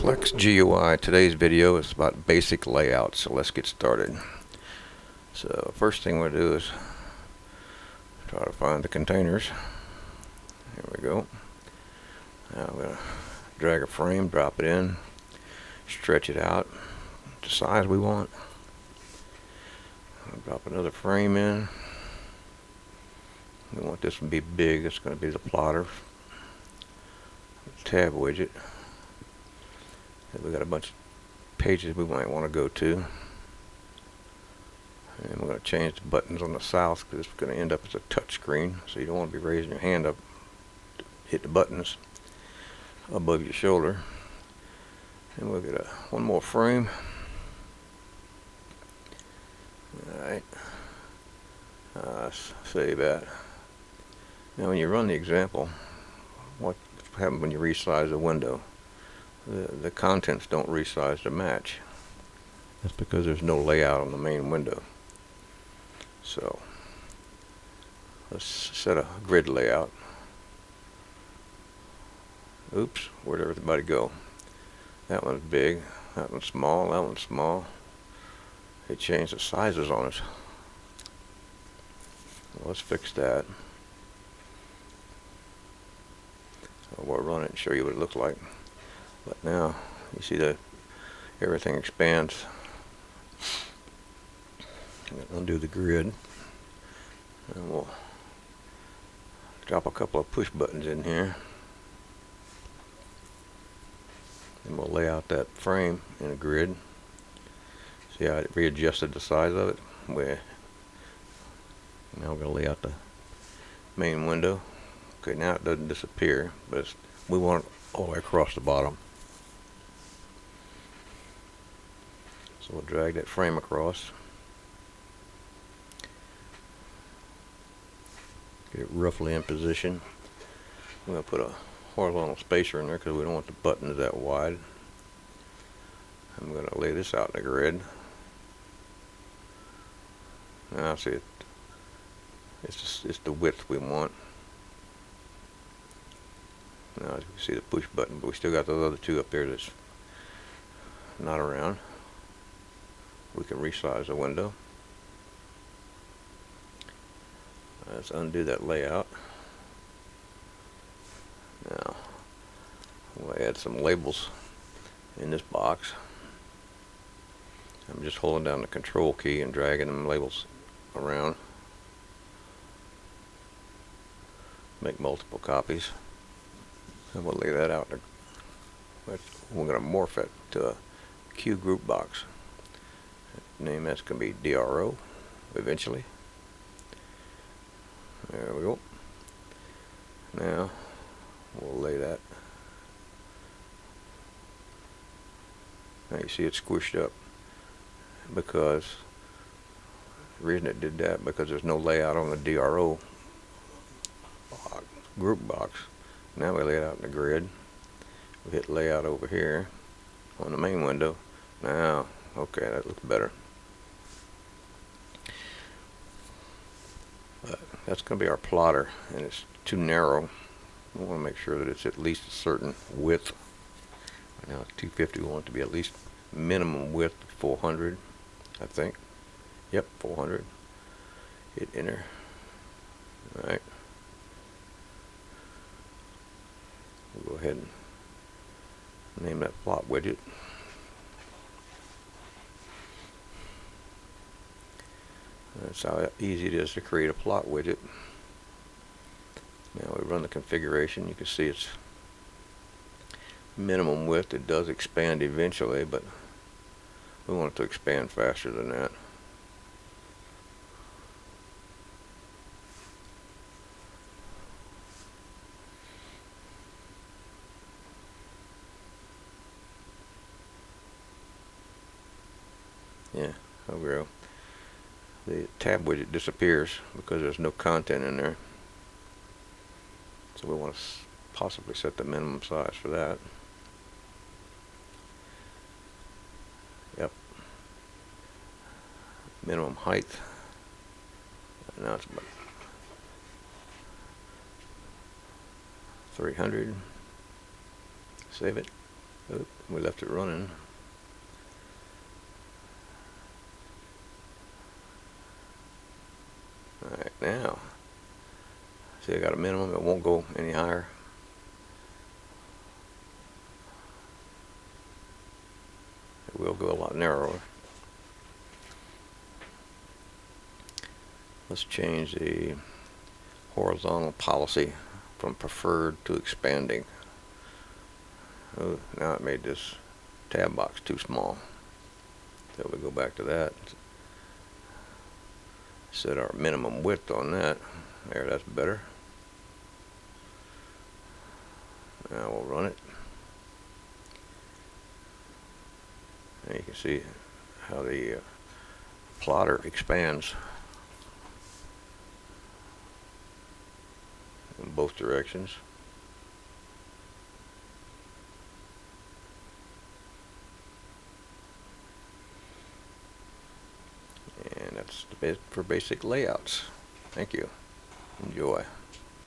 Complex GUI. Today's video is about basic layout, so let's get started. So first thing we'll do is try to find the containers. Here we go. Now I'm going to drag a frame, drop it in, stretch it out to the size we want. I'll drop another frame in. We want this to be big. It's going to be the plotter. Tab widget. We got a bunch of pages we might want to go to, and we're going to change the buttons on the south because it's going to end up as a touch screen, so you don't want to be raising your hand up to hit the buttons above your shoulder. And we'll get one more frame. Alright, save that. Now when you run the example, what happens when you resize the window? The contents don't resize to match. That's because there's no layout on the main window. So let's set a grid layout. Oops, where'd everybody go? That one's big, that one's small, that one's small. They changed the sizes on us. Well, let's fix that. We'll run it and show you what it looks like. But now you see that everything expands. Undo the grid, and we'll drop a couple of push buttons in here, and we'll lay out that frame in a grid. See how it readjusted the size of it? Now we're going to lay out the main window. Okay, now it doesn't disappear, but we want it all the way across the bottom. So we'll drag that frame across. Get it roughly in position. I'm going to put a horizontal spacer in there because we don't want the buttons that wide. I'm going to lay this out in the grid. Now see it. It's the width we want. Now as you can see the push button, but we still got those other two up there that's not around. We can resize the window. Let's undo that layout. Now we'll add some labels in this box. I'm just holding down the control key and dragging them labels around. Make multiple copies. And we'll lay that out. We're going to morph it to a Q group box. Name that's going to be DRO eventually. There we go. Now we'll lay that. Now you see it squished up because the reason it did that because there's no layout on the DRO group box. Now we lay it out in the grid. We hit layout over here on the main window. Now, okay, that looks better. That's going to be our plotter, and it's too narrow. We want to make sure that it's at least a certain width. Right now it's 250. We want it to be at least minimum width 400, I think. Yep, 400. Hit enter. All right. We'll go ahead and name that plot widget. That's how easy it is to create a plot widget. Now we run the configuration. You can see it's minimum width. It does expand eventually, but we want it to expand faster than that. Yeah, I'll grow. The tab widget disappears because there's no content in there. So we want to possibly set the minimum size for that. Yep. Minimum height. Now it's about 300. Save it. Oop, we left it running. Alright, now, see I got a minimum, it won't go any higher. It will go a lot narrower. Let's change the horizontal policy from preferred to expanding. Oh, now it made this tab box too small. So we go back to that. Set our minimum width on that. There, that's better. Now we'll run it. And you can see how the plotter expands in both directions. And that's it for basic layouts. Thank you. Enjoy.